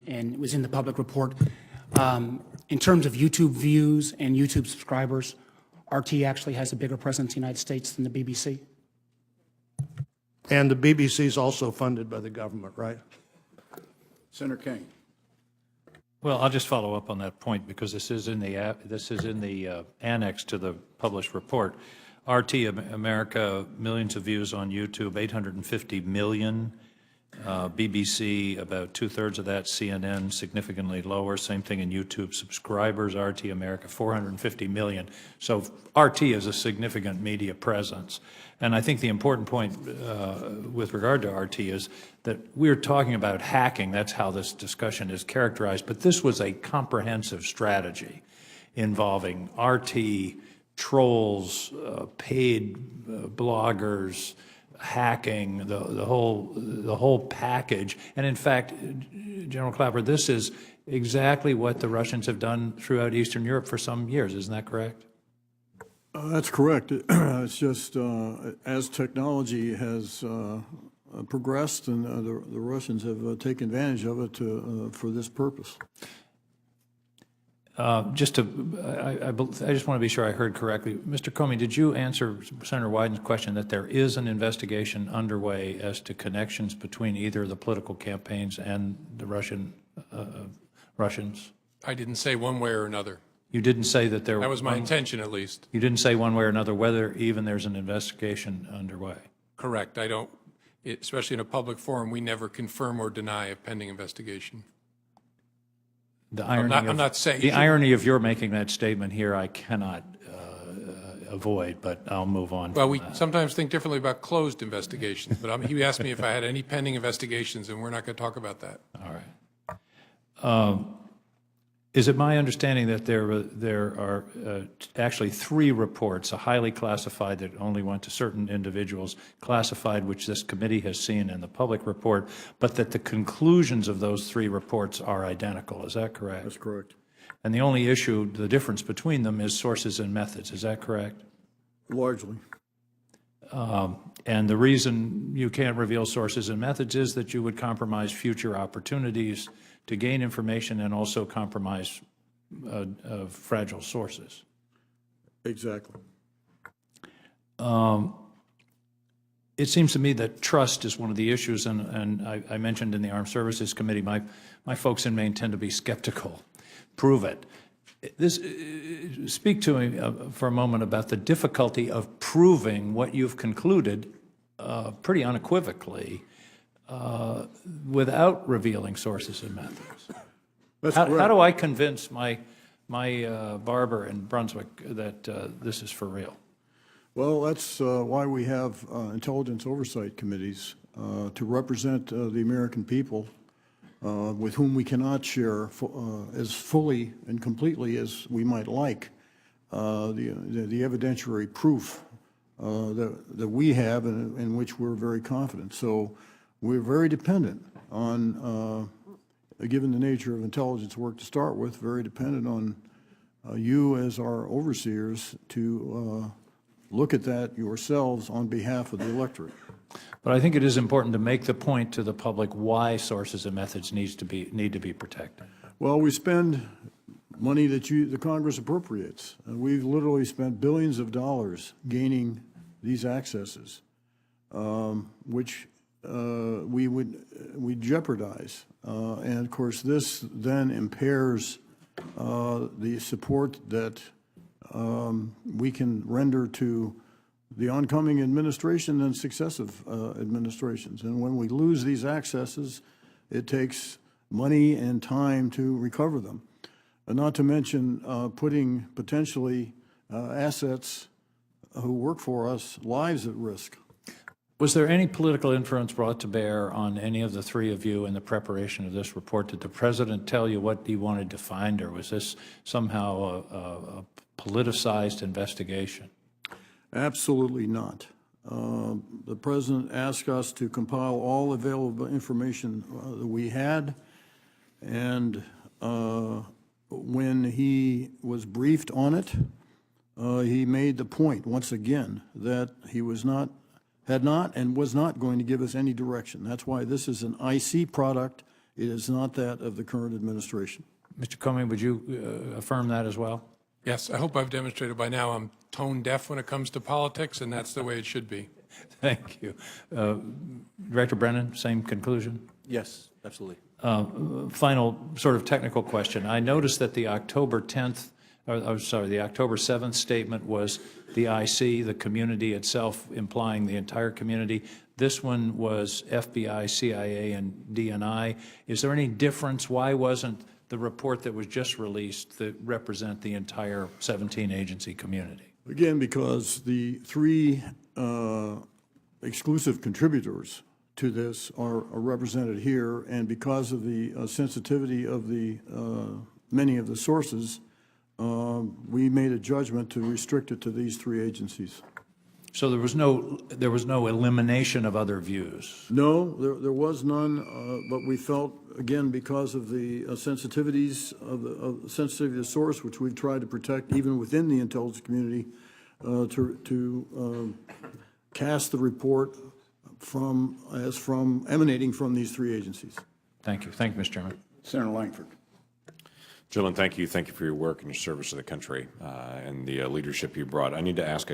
and it was in the public report. In terms of YouTube views and YouTube subscribers, RT actually has a bigger presence in the United States than the BBC. And the BBC is also funded by the government, right? Senator King. Well, I'll just follow up on that point because this is in the annex to the published report. RT America, millions of views on YouTube, 850 million. BBC, about 2/3 of that. CNN, significantly lower. Same thing in YouTube subscribers. RT America, 450 million. So RT is a significant media presence. And I think the important point with regard to RT is that we're talking about hacking. That's how this discussion is characterized. But this was a comprehensive strategy involving RT, trolls, paid bloggers, hacking, the whole package. And in fact, General Clapper, this is exactly what the Russians have done throughout Eastern Europe for some years. Isn't that correct? That's correct. It's just as technology has progressed, and the Russians have taken advantage of it for this purpose. I just want to be sure I heard correctly. Mr. Comey, did you answer Senator Wyden's question that there is an investigation underway as to connections between either the political campaigns and the Russians? I didn't say one way or another. You didn't say that there. That was my intention, at least. You didn't say one way or another whether even there's an investigation underway. Correct. I don't, especially in a public forum, we never confirm or deny a pending investigation. The irony I'm not saying the irony of your making that statement here, I cannot avoid, but I'll move on. Well, we sometimes think differently about closed investigations, but he asked me if I had any pending investigations, and we're not going to talk about that. All right. Is it my understanding that there are actually 3 reports, a highly classified that only went to certain individuals, classified which this committee has seen in the public report, but that the conclusions of those 3 reports are identical? Is that correct? That's correct. And the only issue, the difference between them, is sources and methods. Is that correct? Largely. And the reason you can't reveal sources and methods is that you would compromise future opportunities to gain information and also compromise fragile sources. Exactly. It seems to me that trust is one of the issues, and I mentioned in the Armed Services Committee, my folks in Maine tend to be skeptical. Prove it. Speak to me for a moment about the difficulty of proving what you've concluded pretty unequivocally without revealing sources and methods. How do I convince my barber in Brunswick that this is for real? Well, that's why we have intelligence oversight committees to represent the American people with whom we cannot share as fully and completely as we might like the evidentiary proof that we have and in which we're very confident. So we're very dependent on, given the nature of intelligence work to start with, very dependent on you as our overseers to look at that yourselves on behalf of the electorate. But I think it is important to make the point to the public why sources and methods need to be protected. Well, we spend money that the Congress appropriates. We've literally spent billions of dollars gaining these accesses, which we jeopardize. And of course, this then impairs the support that we can render to the oncoming administration and successive administrations. And when we lose these accesses, it takes money and time to recover them. Not to mention putting potentially assets who work for us lives at risk. Was there any political influence brought to bear on any of the 3 of you in the preparation of this report? Did the president tell you what he wanted to find, or was this somehow a politicized investigation? Absolutely not. The president asked us to compile all available information that we had, and when he was briefed on it, he made the point once again that he had not and was not going to give us any direction. That's why this is an IC product. It is not that of the current administration. Mr. Comey, would you affirm that as well? Yes, I hope I've demonstrated by now I'm tone deaf when it comes to politics, and that's the way it should be. Thank you. Director Brennan, same conclusion? Yes, absolutely. Final sort of technical question. I noticed that the October 10th, the October 7th statement was the IC, the community itself, implying the entire community. This one was FBI, CIA, and DNI. Is there any difference? Why wasn't the report that was just released that represent the entire 17-agency community? Again, because the three exclusive contributors to this are represented here, and because of the sensitivity of the many of the sources, we made a judgment to restrict it to these three agencies. So there was no elimination of other views. No, there was none, but we felt, again, because of the sensitivities of the sensitivity of the source, which we've tried to protect even within the intelligence community, to cast the report emanating from these three agencies. Thank you. Thank you, Mr. Chairman. Senator Langford. Gentlemen, thank you. Thank you for your work and your service to the country and the leadership you brought. I need to ask